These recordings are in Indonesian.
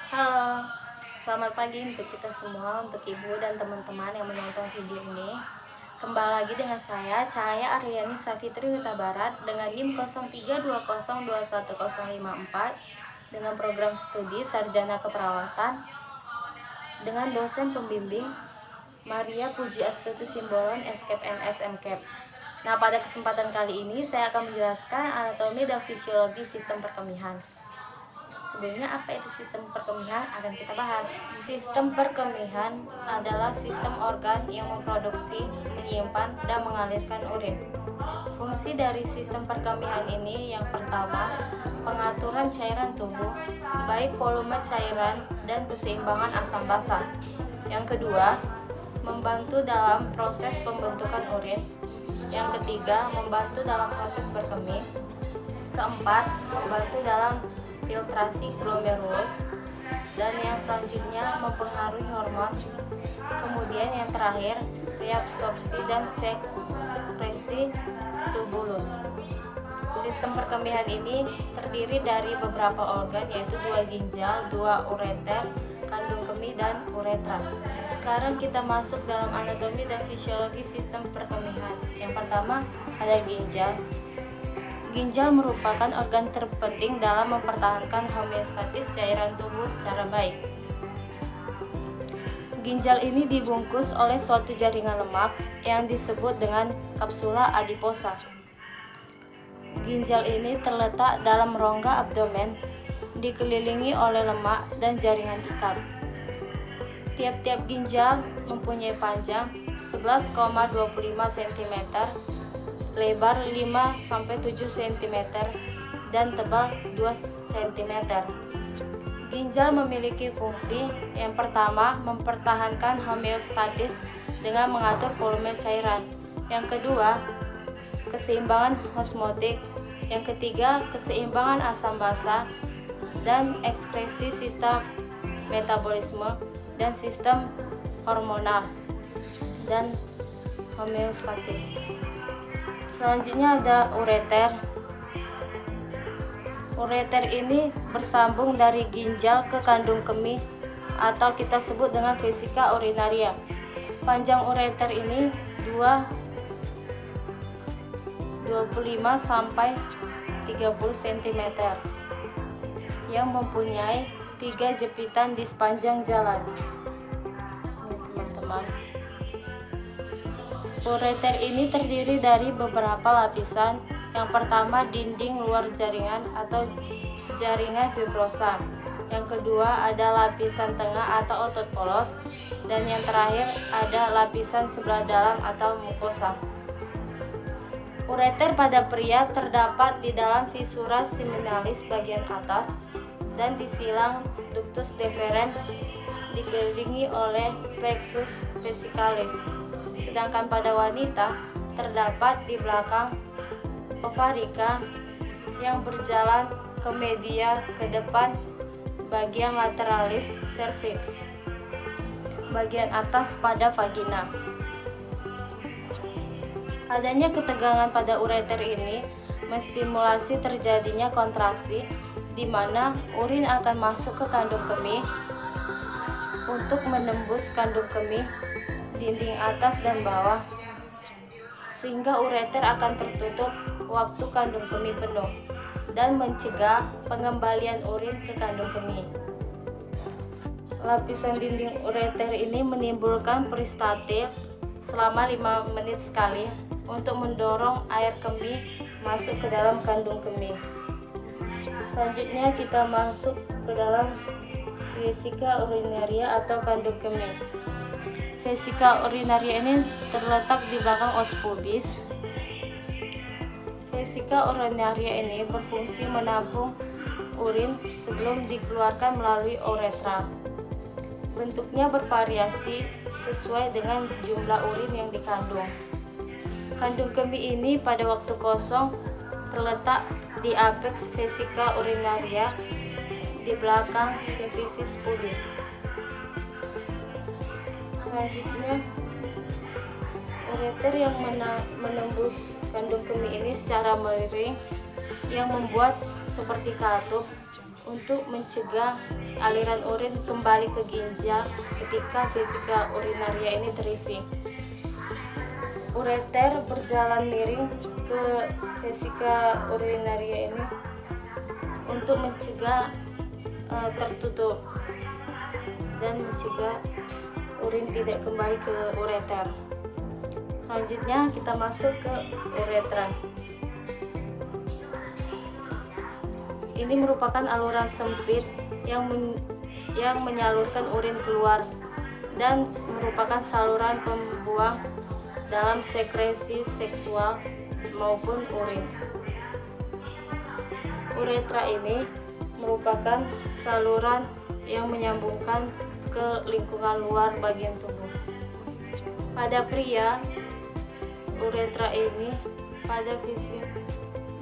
Halo, selamat pagi untuk kita semua, untuk ibu dan teman-teman yang menonton video ini. Kembali lagi dengan saya, Cahaya Aryani Safitri Huta Barat dengan NIM 0320210054 dengan program studi Sarjana Keperawatan dengan dosen pembimbing Maria Puji Astuti Simbolon SKEP NS MKEP. Nah, pada kesempatan kali ini saya akan menjelaskan anatomi dan fisiologi sistem perkemihan. Sebelumnya, apa itu sistem perkemihan akan kita bahas. Sistem perkemihan adalah sistem organ yang memproduksi, menyimpan, dan mengalirkan urin. Fungsi dari sistem perkemihan ini yang pertama, pengaturan cairan tubuh, baik volume cairan dan keseimbangan asam basa. Yang kedua, membantu dalam proses pembentukan urin. Yang ketiga, membantu dalam proses berkemih. Keempat, membantu dalam filtrasi glomerulus, dan yang selanjutnya mempengaruhi hormon. Kemudian yang terakhir, reabsorpsi dan sekresi tubulus. Sistem perkemihan ini terdiri dari beberapa organ, yaitu 2 ginjal, 2 ureter, kandung kemih, dan uretra. Sekarang kita masuk dalam anatomi dan fisiologi sistem perkemihan. Yang pertama ada ginjal. Ginjal merupakan organ terpenting dalam mempertahankan homeostatis cairan tubuh secara baik. Ginjal ini dibungkus oleh suatu jaringan lemak yang disebut dengan kapsula adiposa. Ginjal ini terletak dalam rongga abdomen, dikelilingi oleh lemak dan jaringan ikat. Tiap-tiap ginjal mempunyai panjang 11,25 cm, lebar 5-7 cm, dan tebal 2 cm. Ginjal memiliki fungsi yang pertama, mempertahankan homeostatis dengan mengatur volume cairan. Yang kedua, keseimbangan osmotik. Yang ketiga, keseimbangan asam basa dan ekskresi sistem metabolisme dan sistem hormonal dan homeostatis. Selanjutnya ada ureter. Ureter ini bersambung dari ginjal ke kandung kemih atau kita sebut dengan vesika urinaria. Panjang ureter ini 25 sampai 30 cm yang mempunyai 3 jepitan di sepanjang jalan. Ini teman-teman. Ureter ini terdiri dari beberapa lapisan. Yang pertama, dinding luar jaringan atau jaringan fibrosa. Yang kedua, ada lapisan tengah atau otot polos. Dan yang terakhir, ada lapisan sebelah dalam atau mukosa. Ureter pada pria terdapat di dalam visura seminalis bagian atas dan di silang ductus deferens, dikelilingi oleh plexus vesicalis. Sedangkan pada wanita terdapat di belakang ovarika yang berjalan ke media ke depan bagian lateralis cervix, bagian atas pada vagina. Adanya ketegangan pada ureter ini menstimulasi terjadinya kontraksi di mana urin akan masuk ke kandung kemih untuk menembus kandung kemih, dinding atas dan bawah, sehingga ureter akan tertutup waktu kandung kemih penuh dan mencegah pengembalian urin ke kandung kemih. Lapisan dinding ureter ini menimbulkan peristaltik selama 5 menit sekali untuk mendorong air kemih masuk ke dalam kandung kemih. Selanjutnya kita masuk ke dalam vesika urinaria atau kandung kemih. Vesika urinaria ini terletak di belakang os pubis. Vesika urinaria ini berfungsi menampung urin sebelum dikeluarkan melalui uretra. Bentuknya bervariasi sesuai dengan jumlah urin yang dikandung. Kandung kemih ini pada waktu kosong terletak di apeks vesika urinaria di belakang simfisis pubis. Selanjutnya, ureter yang menembus kandung kemih ini secara miring yang membuat seperti katup. untuk mencegah aliran urin kembali ke ginjal ketika vesika urinaria ini terisi. Ureter berjalan miring ke vesika urinaria ini untuk mencegah tertutup dan mencegah urin tidak kembali ke ureter. Selanjutnya kita masuk ke uretra. Ini merupakan aluran sempit yang menyalurkan urin keluar dan merupakan saluran pembuang dalam sekresi seksual maupun urin. Uretra ini merupakan saluran yang menyambungkan ke lingkungan luar bagian tubuh. Pada pria, uretra ini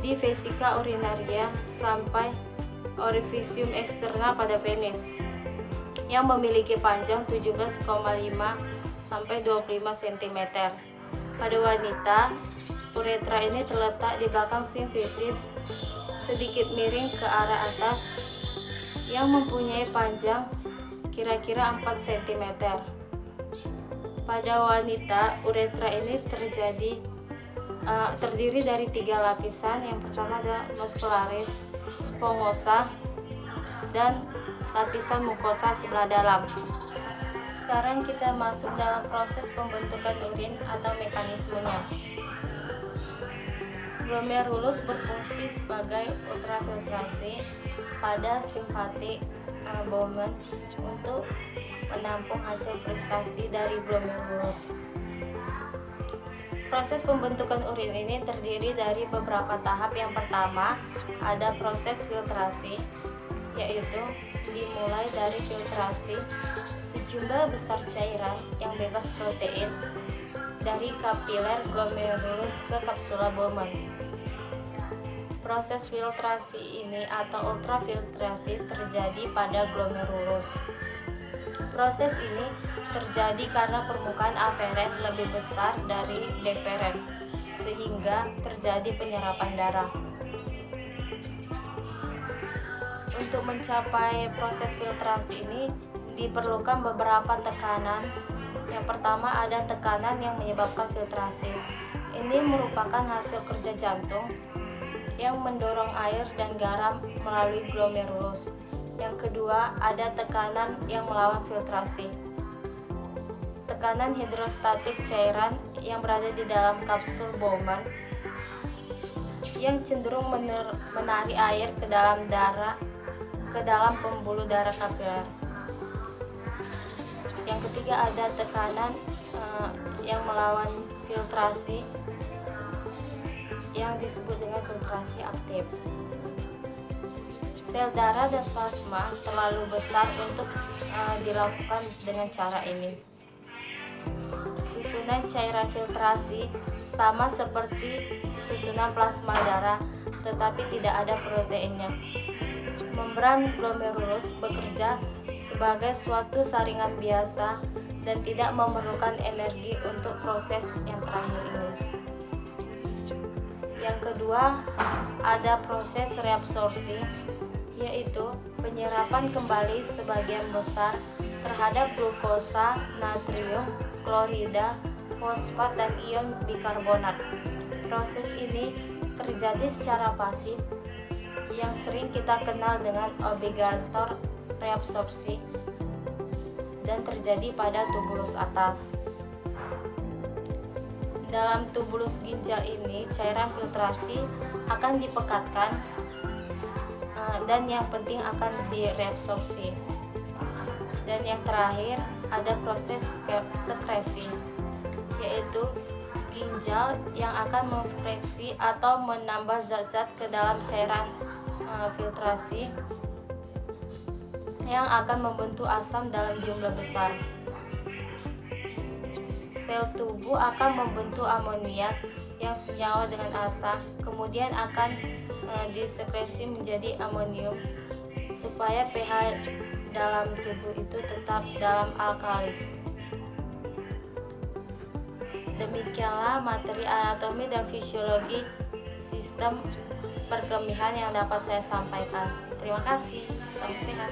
di vesika urinaria sampai orifisium eksternal pada penis yang memiliki panjang 17,5 sampai 25 cm. Pada wanita, uretra ini terletak di belakang simfisis, sedikit miring ke arah atas, yang mempunyai panjang kira-kira 4 cm. Pada wanita, uretra ini terdiri dari 3 lapisan. Yang pertama ada muscularis, spongosa, dan lapisan mukosa sebelah dalam. Sekarang kita masuk dalam proses pembentukan urin atau mekanismenya. Glomerulus berfungsi sebagai ultrafiltrasi pada simpatik Bowman untuk menampung hasil prestasi dari glomerulus. Proses pembentukan urin ini terdiri dari beberapa tahap. Yang pertama ada proses filtrasi, yaitu dimulai dari filtrasi sejumlah besar cairan yang bebas protein dari kapiler glomerulus ke kapsula Bowman. Proses filtrasi ini atau ultrafiltrasi terjadi pada glomerulus. Proses ini terjadi karena permukaan aferen lebih besar dari deferen, sehingga terjadi penyerapan darah. Untuk mencapai proses filtrasi ini diperlukan beberapa tekanan. Yang pertama ada tekanan yang menyebabkan filtrasi. Ini merupakan hasil kerja jantung yang mendorong air dan garam melalui glomerulus. Yang kedua, ada tekanan yang melawan filtrasi. Tekanan hidrostatik cairan yang berada di dalam kapsul Bowman yang cenderung menarik air ke dalam pembuluh darah kapiler. Yang ketiga, ada tekanan yang melawan filtrasi yang disebut dengan filtrasi aktif. Sel darah dan plasma terlalu besar untuk dilakukan dengan cara ini. Susunan cairan filtrasi sama seperti susunan plasma darah, tetapi tidak ada proteinnya. Membran glomerulus bekerja sebagai suatu saringan biasa dan tidak memerlukan energi untuk proses yang terakhir ini. Yang kedua, ada proses reabsorpsi, yaitu penyerapan kembali sebagian besar terhadap glukosa, natrium, klorida, fosfat, dan ion bikarbonat. Proses ini terjadi secara pasif yang sering kita kenal dengan obligator reabsorpsi dan terjadi pada tubulus atas. Dalam tubulus ginjal ini, cairan filtrasi akan dipekatkan dan yang penting akan direabsorpsi. Dan yang terakhir ada proses sekresi, yaitu ginjal yang akan mensekresi atau menambah zat-zat ke dalam cairan filtrasi yang akan membentuk asam dalam jumlah besar. Sel tubuh akan membentuk amoniak yang senyawa dengan asam, kemudian akan disekresi menjadi amonium supaya pH dalam tubuh itu tetap dalam alkalis. Demikianlah materi anatomi dan fisiologi sistem perkembangan yang dapat saya sampaikan. Terima kasih. Salam sehat.